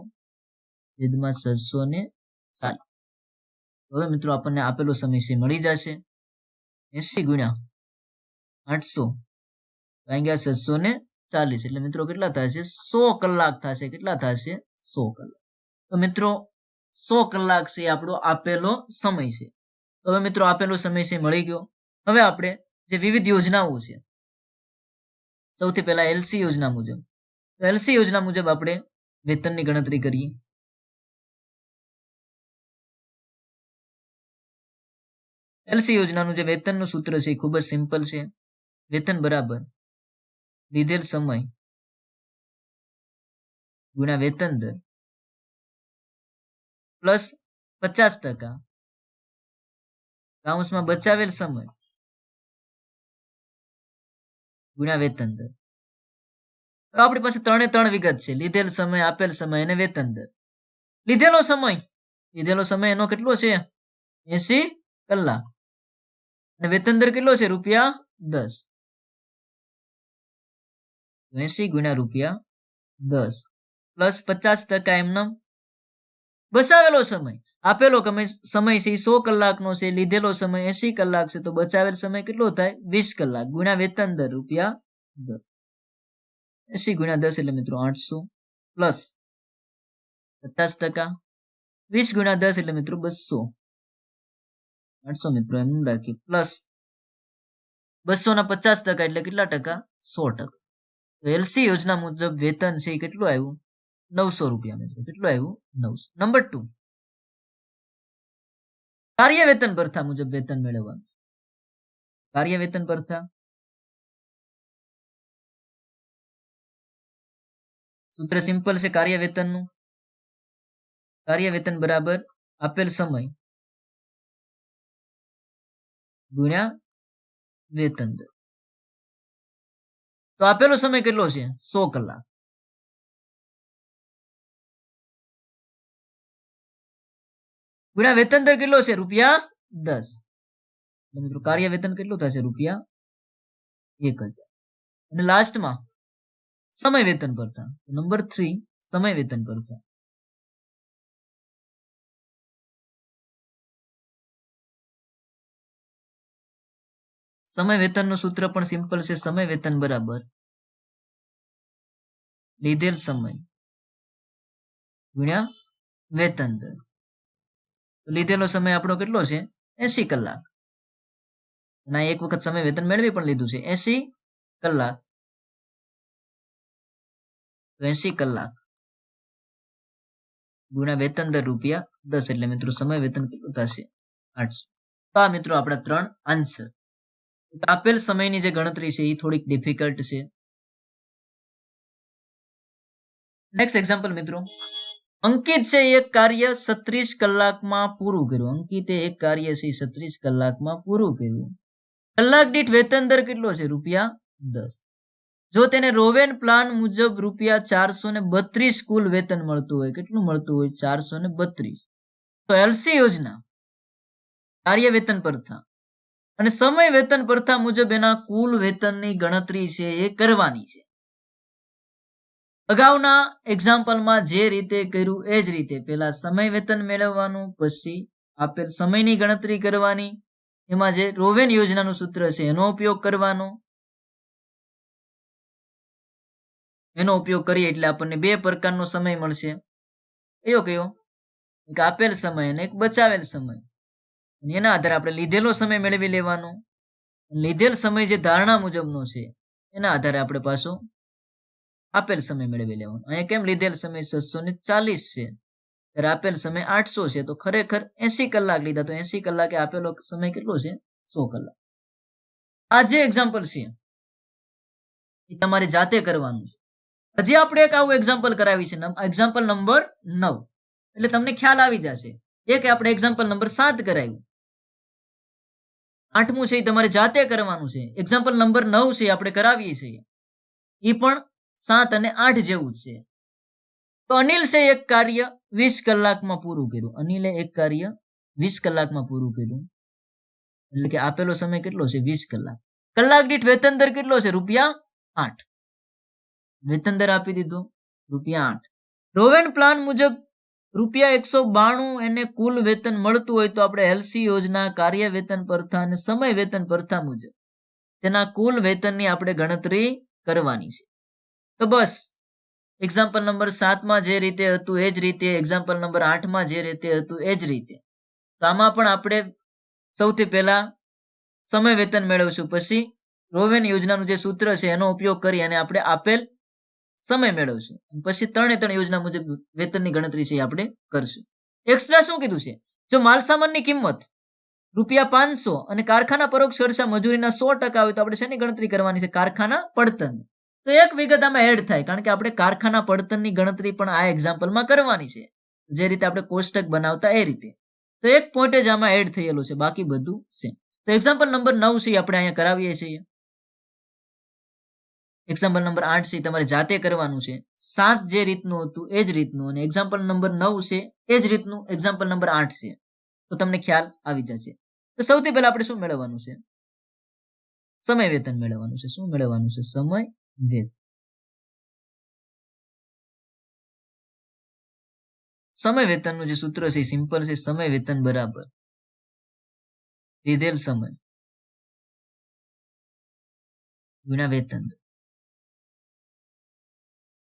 છેદમાં 640. હવે મિત્રો આપણને આપેલો સમય છે મળી જશે. 80 ગુણ્યા 800 ભાગ્યા 640 એટલે મિત્રો કેટલા થશે? 100 કલાક થશે. કેટલા થશે? 100 કલાક. તો મિત્રો 100 કલાક છે આપણો આપેલો સમય છે. હવે મિત્રો આપેલો સમય છે મળી ગયો. હવે આપણે જે વિવિધ યોજનાઓ છે, સૌથી પહેલા એલસી યોજના મુજબ. એલસી યોજના મુજબ આપણે વેતનની ગણતરી કરીએ. એલસી યોજનાનું જે વેતનનું સૂત્ર છે એ ખૂબ જ સિમ્પલ છે. વેતન બરાબર લીધેલ સમય ગુણ્યા વેતન દર પ્લસ 50% કાઉન્સમાં બચાવેલ સમય ગુણ્યા વેતન દર. આપણી પાસે ત્રણે વિગત છે: લીધેલ સમય, આપેલ સમય અને વેતન દર. લીધેલો સમય એનો કેટલો છે? 80 કલાક અને વેતન દર કેટલો છે? ₹10. 80 ગુણ્યા ₹10 પ્લસ 50% એમનો બચાવેલો સમય. આપેલો સમય છે 100 કલાકનો છે, લીધેલો સમય 80 કલાક છે, તો બચાવેલ સમય કેટલો થાય? 20 કલાક ગુણ્યા વેતન દર ₹10. 80 ગુણ્યા 10 એટલે મિત્રો 800 પ્લસ 50%. 20 ગુણ્યા 10 એટલે મિત્રો 200. 800 મિત્રો એમ રાખી પ્લસ 200 ના 50% એટલે કેટલા ટકા? 100%. તો એલસી યોજના મુજબ વેતન છે એ કેટલું આવ્યું? ₹900 મિત્રો. કેટલું આવ્યું? 900. નંબર 2 કાર્ય વેતન પ્રથા મુજબ વેતન મેળવવાનું. કાર્ય વેતન પ્રથા સૂત્ર સિમ્પલ છે કાર્ય વેતનનું. કાર્ય વેતન બરાબર આપેલ સમય ગુણ્યા વેતન દર. તો આપેલો સમય કેટલો છે? 100 કલાક ગુણ્યા વેતન દર કેટલો છે? ₹10. મિત્રો કાર્ય વેતન કેટલું થશે? ₹1000. અને લાસ્ટમાં સમય વેતન પ્રથા. નંબર 3 સમય વેતન પ્રથા. સમય વેતનનું સૂત્ર પણ સિમ્પલ છે. સમય વેતન બરાબર લીધેલ સમય ગુણ્યા વેતન દર. લીધેલો સમય આપણો કેટલો છે? 80 કલાક અને એક વખત સમય વેતન મેળવી પણ લીધું છે. 80 કલાક 80 કલાક ગુણ્યા વેતન દર ₹10 એટલે મિત્રો સમય વેતન કેટલું થશે? 800. તો આ મિત્રો આપણા 3 આન્સર. આપેલ સમયની જે ગણતરી છે એ થોડીક ડિફિકલ્ટ છે. નેક્સ્ટ એક્ઝામ્પલ મિત્રો, અંકિત છે એક કાર્ય 36 કલાકમાં પૂરું કર્યું. અંકિતે એક કાર્ય છે 36 કલાકમાં પૂરું કર્યું. કલાક દીઠ વેતન દર કેટલો છે? ₹10. જો તેને રોવેન પ્લાન મુજબ ₹432 કુલ વેતન મળતું હોય, કેટલું મળતું હોય? 432. તો એલસી યોજના, કાર્ય વેતન પ્રથા અને સમય વેતન પ્રથા મુજબ એના કુલ વેતનની ગણતરી છે એ કરવાની છે. અગાઉના એક્ઝામ્પલમાં જે રીતે કર્યું એ જ રીતે પહેલા સમય વેતન મેળવવાનું, પછી આપેલ સમયની ગણતરી કરવાની, એમાં જે રોવેન યોજનાનું સૂત્ર છે એનો ઉપયોગ કરવાનો. એનો ઉપયોગ કરીએ એટલે આપણને બે પ્રકારનો સમય મળશે. કયો? એક આપેલ સમય અને એક બચાવેલ સમય. એના આધારે આપણે લીધેલો સમય મેળવી લેવાનો. લીધેલ સમય જે ધારણા મુજબનો છે એના આધારે આપણે પાછો આપેલ સમય મેળવી લેવાનો. અહીંયા કેમ લીધેલ સમય 640 છે, ત્યારે આપેલ સમય 800 છે, તો ખરેખર 80 કલાક લીધા, તો 80 કલાકે આપેલો સમય કેટલો છે? 100 કલાક. આ જે એક્ઝામ્પલ છે એ તમારે જાતે કરવાનું છે. હજી આપણે એક આવું એક્ઝામ્પલ કરાવી છે, એક્ઝામ્પલ નંબર 9, એટલે તમને ખ્યાલ આવી જશે. એક આપણે એક્ઝામ્પલ નંબર 7 કરાવ્યું. 8મું છે એ તમારે જાતે કરવાનું છે. એક્ઝામ્પલ નંબર 9 છે આપણે કરાવીએ છીએ, એ પણ 7 અને 8 જેવું જ છે. તો અનિલ છે એક કાર્ય 20 કલાકમાં પૂરું કર્યું. અનિલે એક કાર્ય 20 કલાકમાં પૂરું કર્યું, એટલે કે આપેલો સમય કેટલો છે? 20 કલાક. કલાક દીઠ વેતન દર કેટલો છે? ₹8. વેતન દર આપી દીધો ₹8. રોવેન પ્લાન મુજબ ₹192 એને કુલ વેતન મળતું હોય તો આપણે એલસી યોજના, કાર્ય વેતન પ્રથા અને સમય વેતન પ્રથા મુજબ તેના કુલ વેતનની આપણે ગણતરી કરવાની છે. તો બસ એક્ઝામ્પલ નંબર 7માં જે રીતે હતું એ જ રીતે, એક્ઝામ્પલ નંબર 8માં જે રીતે હતું એ જ રીતે. તો આમાં પણ આપણે સૌથી પહેલા સમય વેતન મેળવશું, પછી રોવેન યોજનાનું જે સૂત્ર છે એનો ઉપયોગ કરી અને આપણે આપેલ સમય મેળવશું, પછી 3 યોજના મુજબ વેતનની ગણતરી છે આપણે કરશું. એક્સ્ટ્રા શું કીધું છે? જો માલસામાનની કિંમત ₹500 અને કારખાના પરોક્ષ ખર્ચા મજૂરીના 100% હોય તો આપણે શેની ગણતરી કરવાની છે? કારખાના પડતર. તો એક વિગત આમાં એડ થાય, કારણ કે આપણે કારખાના પડતરની ગણતરી પણ આ એક્ઝામ્પલમાં કરવાની છે, જે રીતે આપણે કોષ્ટક બનાવતા એ રીતે. તો એક પોઈન્ટ જ આમાં એડ થયેલો છે, બાકી બધું સેમ. તો એક્ઝામ્પલ નંબર 9 છે આપણે અહીંયા કરાવીએ છીએ. એક્ઝામ્પલ નંબર 8 છે તમારે જાતે કરવાનું છે. 7 જે રીતનું હતું એ જ રીતનું, અને એક્ઝામ્પલ નંબર 9 છે એ જ રીતનું એક્ઝામ્પલ નંબર 8 છે. તો તમને ખ્યાલ આવી જશે. તો સૌથી પહેલા આપણે શું મેળવવાનું છે? સમય વેતન મેળવવાનું છે. શું મેળવવાનું છે? સમય વેતન. સમય વેતનનું જે સૂત્ર છે સિમ્પલ છે. સમય વેતન બરાબર લીધેલ સમય ગુણ્યા વેતન.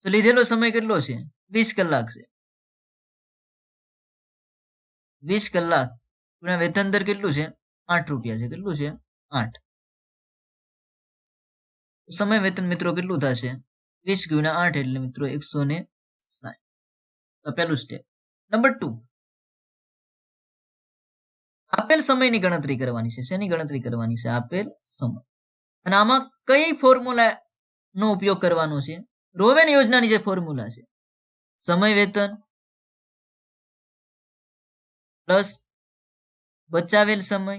તો લીધેલો સમય કેટલો છે? 20 કલાક છે. 20 કલાક ગુણ્યા વેતન દર કેટલું છે? ₹8 છે. કેટલું છે? 8. સમય વેતન મિત્રો કેટલું થશે? 20 ગુણ્યા 8 એટલે મિત્રો 160. તો પહેલું સ્ટેપ. નંબર 2, આપેલ સમયની ગણતરી કરવાની છે. શેની ગણતરી કરવાની છે? આપેલ સમય. અને આમાં કઈ ફોર્મ્યુલા નો ઉપયોગ કરવાનો છે? રોવેન યોજનાની જે ફોર્મ્યુલા છે, સમય વેતન પ્લસ બચાવેલ સમય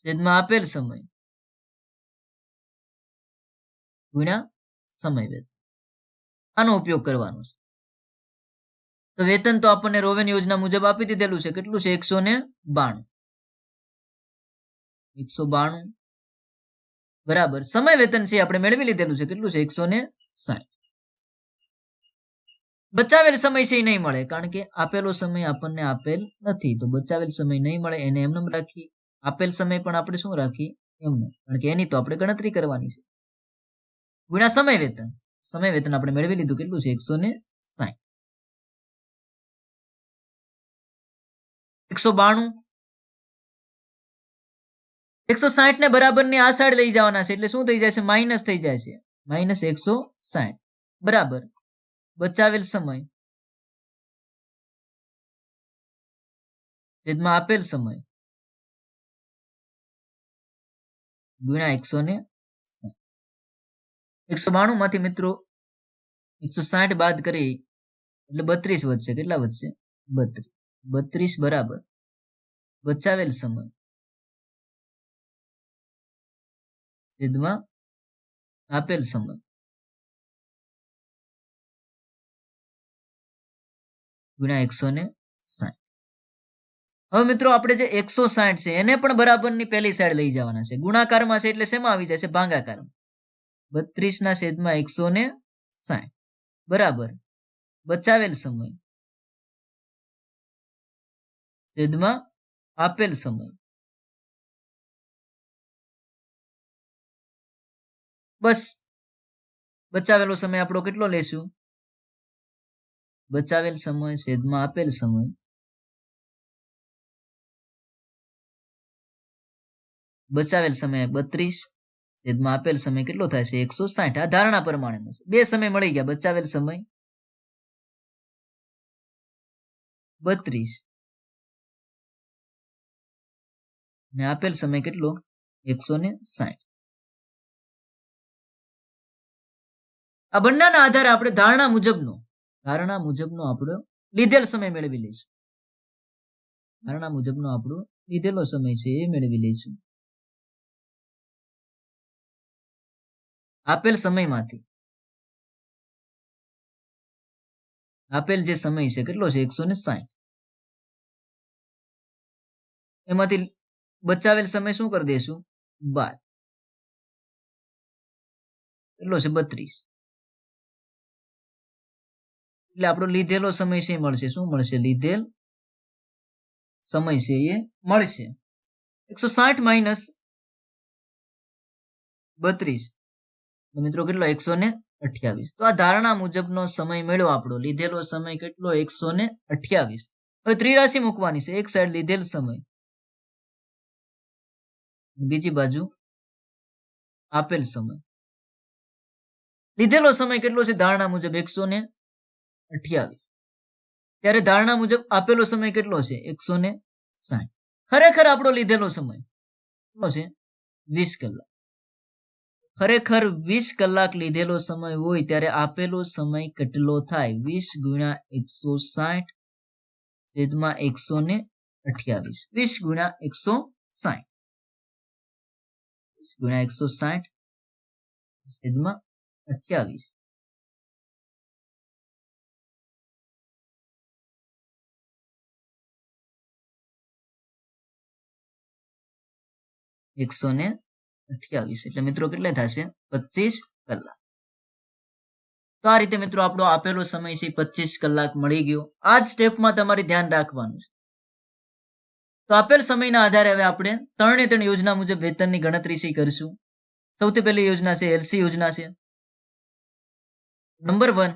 છેદમાં આપેલ સમય ગુણ્યા સમય વેતન. આનો ઉપયોગ કરવાનો છે. તો વેતન તો આપણને રોવેન યોજના મુજબ આપી દીધેલું છે. કેટલું છે? 192. 192 બરાબર સમય વેતન છે આપણે મેળવી લીધેલું છે. કેટલું છે? 160. બચાવેલ સમય છે એ નહીં મળે, કારણ કે આપેલો સમય આપણને આપેલ નથી, તો બચાવેલ સમય નહીં મળે, એને એમને રાખી. આપેલ સમય પણ આપણે શું રાખી? એમને, કારણ કે એની તો આપણે ગણતરી કરવાની છે. ગુણ્યા સમય વેતન. સમય વેતન આપણે મેળવી લીધું. કેટલું છે? 160. 192. 160 ને બરાબર ની આ સાઈડ લઈ જવાના છે, એટલે શું થઈ જાય છે? માઇનસ થઈ જાય છે. -160 બરાબર બચાવેલ સમય છેદમાં આપેલ સમય ગુણ્યા 160. 192 માંથી મિત્રો 160 બાદ કરી એટલે 32 વધશે. કેટલા વધશે? 32. 32 બરાબર બચાવેલ સમય છેદમાં આપેલ સમય ગુણ્યા 160. હવે મિત્રો આપણે જે 160 છે એને પણ બરાબરની પહેલી સાઈડ લઈ જવાના છે. ગુણાકારમાં છે એટલે શેમાં આવી જશે? ભાગાકારમાં. 32/160 બરાબર બચાવેલ સમય છેદમાં આપેલ સમય. બસ બચાવેલો સમય આપણો કેટલો લેશું? બચાવેલ સમય છેદમાં આપેલ સમય. બચાવેલ સમય 32 છેદમાં આપેલ સમય કેટલો થાય છે? 160. આ ધારણા પ્રમાણેનો છે. બે સમય મળી ગયા. બચાવેલ સમય 32 ને આપેલ સમય કેટલો? 160. આ બંનેના આધારે આપણે ધારણા મુજબનો આપણો લીધેલ સમય મેળવી લઈશું. ધારણા મુજબનો આપણો લીધેલો સમય છે એ મેળવી લઈશું. આપેલ સમયમાંથી આપેલ જે સમય છે કેટલો છે? 160. એમાંથી બચાવેલ સમય શું કરી દઈશું? બાદ. કેટલો છે? 32. એટલે આપણો લીધેલો સમય છે મળશે. શું મળશે? લીધેલ સમય છે એ મળશે. 160 માઇનસ 32 મિત્રો કેટલો? 128. તો આ ધારણા મુજબનો સમય મેળવો આપણો. લીધેલો સમય કેટલો? 128. હવે ત્રિરાશી મૂકવાની છે. એક સાઈડ લીધેલ સમય, બીજી બાજુ આપેલ સમય. લીધેલો સમય કેટલો છે? ધારણા મુજબ 128. ત્યારે ધારણા મુજબ આપેલો સમય કેટલો છે? 160. ખરેખર આપણો લીધેલો સમય કેટલો છે? 20 કલાક. ખરેખર 20 કલાક લીધેલો સમય હોય ત્યારે આપેલો સમય કેટલો થાય? 20 ગુણ્યા 160 છેદમાં 128. 20 ગુણ્યા 160. 20 ગુણ્યા 160 છેદમાં 28. એટલે મિત્રો કેટલે થશે? 25 કલાક. તો આ રીતે મિત્રો આપણો આપેલો સમય છે 25 કલાક મળી ગયો. આ જ સ્ટેપમાં તમારે ધ્યાન રાખવાનું છે. તો આપેલ સમયના આધારે હવે આપણે 3 યોજના મુજબ વેતનની ગણતરી છે કરીશું. સૌથી પહેલી યોજના છે એલસી યોજના છે. નંબર 1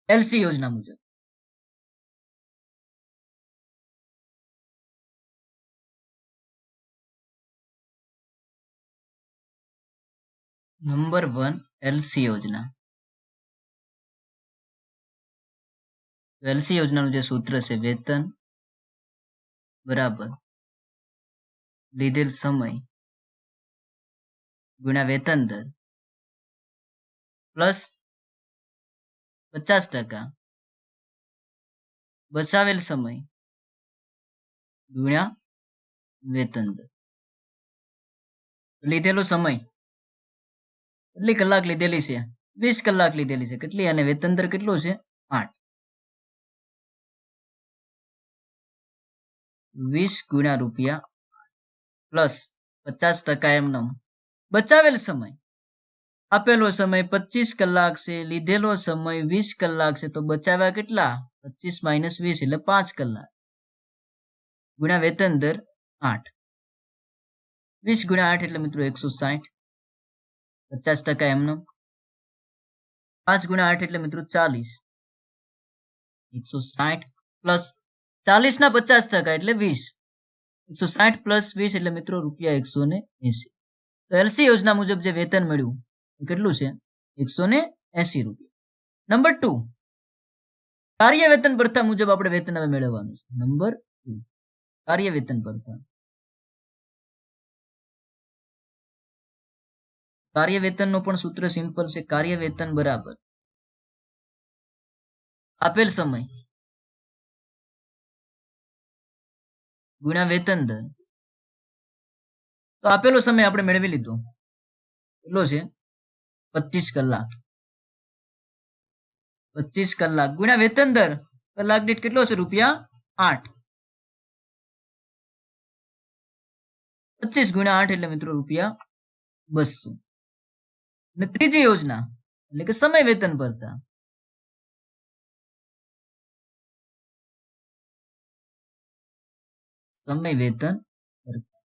એલસી યોજના મુજબ નંબર 1 એલસી યોજના. એલસી યોજનાનું જે સૂત્ર છે વેતન બરાબર લીધેલ સમય ગુણ્યા વેતન દર પ્લસ 50% બચાવેલ સમય ગુણ્યા વેતન દર. લીધેલો સમય કેટલી કલાક લીધેલી છે? 20 કલાક લીધેલી છે. કેટલી? અને વેતન દર કેટલો છે? 8. 20 ગુણ્યા રૂપિયા પ્લસ 50% એમનો. બચાવેલ સમય આપેલો સમય 25 કલાક છે. લીધેલો સમય 20 કલાક છે. તો બચાવ્યા કેટલા? 25 માઇનસ 20 એટલે 5 કલાક ગુણ્યા વેતન દર 8. 20 ગુણ્યા 8 એટલે મિત્રો 160. 50% એમનો. 5 ગુણ્યા 8 એટલે મિત્રો 40. 160 પ્લસ 40 ના 50% એટલે 20. 160 પ્લસ 20 એટલે મિત્રો રૂપિયા 180. તો એલસી યોજના મુજબ જે વેતન મળ્યું કેટલું છે? 180 રૂપિયા. નંબર 2 કાર્ય વેતન પ્રથા મુજબ આપણે વેતન હવે મેળવવાનું છે. નંબર 2 કાર્ય વેતન પ્રથા. કાર્ય વેતનનું પણ સૂત્ર સિમ્પલ છે. કાર્ય વેતન બરાબર આપેલ સમય ગુણ્યા વેતન દર. તો આપેલો સમય આપણે મેળવી લીધો, કેટલો છે? 25 કલાક. 25 કલાક ગુણ્યા વેતન દર કલાક દીઠ કેટલો છે? ₹8. 25 ગુણ્યા 8 એટલે મિત્રો ₹200. અને ત્રીજી યોજના એટલે કે સમય વેતન ભરતા. સમય વેતન ભરતા.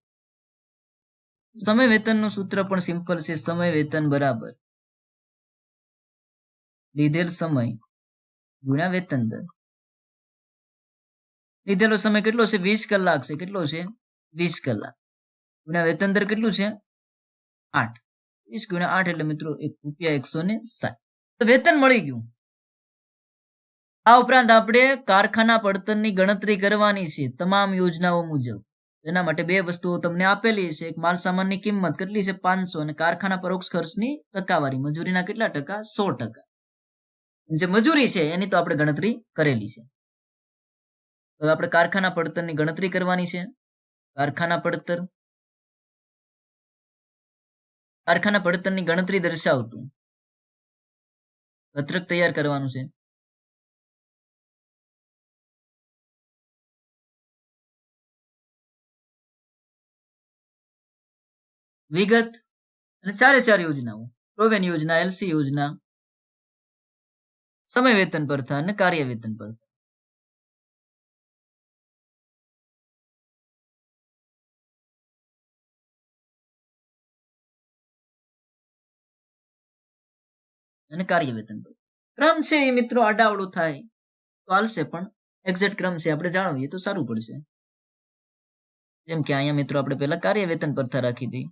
સમય વેતનનું સૂત્ર પણ સિમ્પલ છે. સમય વેતન બરાબર લીધેલ સમય ગુણ્યા વેતન દર. લીધેલો સમય કેટલો છે? 20 કલાક છે. કેટલો છે? 20 કલાક ગુણ્યા વેતન દર કેટલું છે? 8. 20 ગુણ્યા 8 એટલે મિત્રો ₹160. તો વેતન મળી ગયું. આ ઉપરાંત આપણે કારખાના પડતરની ગણતરી કરવાની છે તમામ યોજનાઓ મુજબ. એના માટે બે વસ્તુઓ તમને આપેલી છે. એક માલ સામાનની કિંમત કેટલી છે? 500. અને કારખાના પરોક્ષ ખર્ચની ટકાવારી મજૂરીના કેટલા ટકા? 100%. જે મજૂરી છે એની તો આપણે ગણતરી કરેલી છે. હવે આપણે કારખાના પડતરની ગણતરી કરવાની છે. કારખાના પડતરની ગણતરી દર્શાવતું પત્રક તૈયાર કરવાનું છે. વિગત અને ચારે ચાર યોજનાઓ, પ્રોવેન યોજના, એલસી યોજના, સમય વેતન પ્રથા અને કાર્ય વેતન પ્રથા. અને કાર્ય વેતન પ્રથા. ક્રમ છે એ મિત્રો આડાવડો થાય તો હાલશે, પણ એક્ઝેક્ટ ક્રમ છે આપણે જાણવીએ તો સારું પડશે. જેમ કે અહીંયા મિત્રો આપણે પહેલા કાર્ય વેતન પ્રથા રાખી હતી.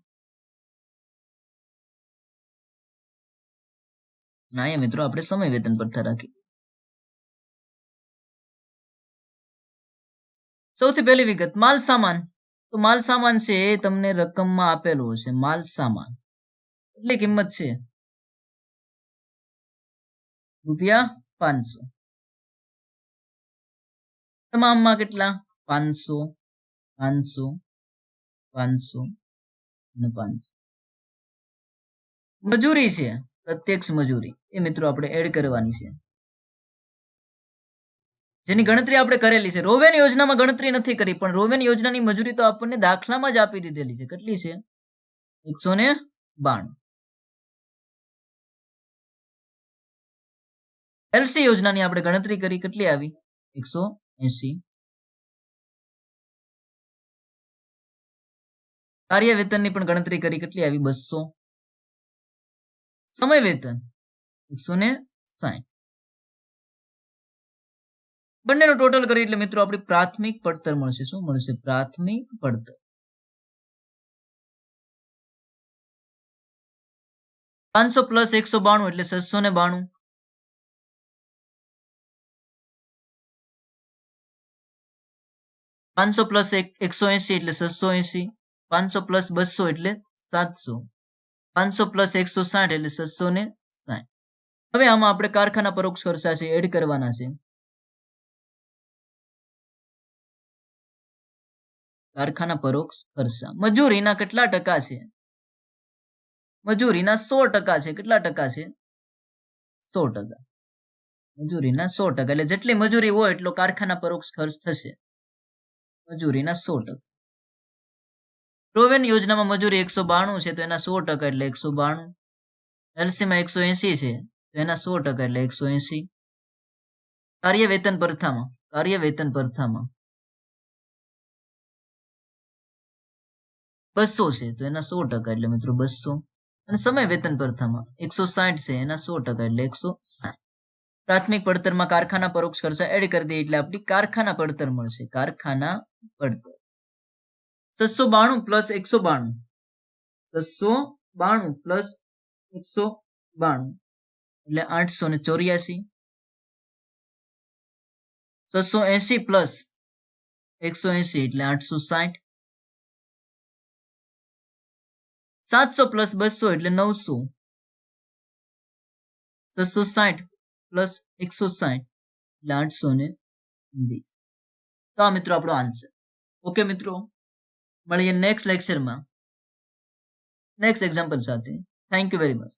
અહીંયા મિત્રો આપણે સમય વેતન પ્રથા રાખી. સૌથી પહેલી વિગત માલ સામાન. તો માલ સામાન છે એ તમને રકમમાં આપેલો હશે. માલ સામાન કેટલી કિંમત છે? ₹500. તમામમાં કેટલા? 500, 500, 500 અને 500. મજૂરી છે, પ્રત્યક્ષ મજૂરી, એ મિત્રો આપણે એડ કરવાની છે, જેની ગણતરી આપણે કરેલી છે. રોવેન યોજનામાં ગણતરી નથી કરી, પણ રોવેન યોજનાની મજૂરી તો આપણને દાખલામાં જ આપી દીધેલી છે. કેટલી છે? 192. એલસી યોજનાની આપણે ગણતરી કરી, કેટલી આવી? 180. કાર્ય વેતનની પણ ગણતરી કરી, કેટલી આવી? 200. સમય વેતન 160. બંનેનું ટોટલ કરી એટલે મિત્રો આપણી પ્રાથમિક પડતર મળશે. શું મળશે? પ્રાથમિક પડતર. 500 પ્લસ 192 એટલે 692. 500 પ્લસ 180 એટલે 680. 500 પ્લસ 200 એટલે 700. 500 પ્લસ 160 એટલે 660. હવે આમાં આપણે કારખાના પરોક્ષ ખર્ચા છે એડ કરવાના છે. કારખાના પરોક્ષ ખર્ચા મજૂરીના કેટલા ટકા છે? મજૂરીના 100% છે. કેટલા ટકા છે? 100%. મજૂરીના 100%. એટલે જેટલી મજૂરી હોય એટલો કારખાના પરોક્ષ ખર્ચ થશે. મજૂરીના 100%. પ્રોવેન યોજનામાં મજૂરી 192 છે તો એના 100% એટલે 192. એલસીમાં 180 છે તો એના 100% એટલે 180. કાર્ય વેતન પ્રથામાં 200 છે તો એના 100% એટલે મિત્રો 200. અને સમય વેતન પ્રથામાં 160 છે, એના 100% એટલે 160. પ્રાથમિક પડતરમાં કારખાના પરોક્ષ ખર્ચા એડ કરી દઈએ એટલે આપણી કારખાના પડતર મળશે. કારખાના પડતર 692 પ્લસ 192. 692 પ્લસ 192 એટલે 884. 680 પ્લસ 180 એટલે 860. 700 પ્લસ 200 એટલે 900. 660 પ્લસ 160 એટલે 820. તો આ મિત્રો આપણો આન્સર. ઓકે મિત્રો, મળીએ નેક્સ્ટ લેક્ચરમાં નેક્સ્ટ એક્ઝામ્પલ સાથે. Thank you very much.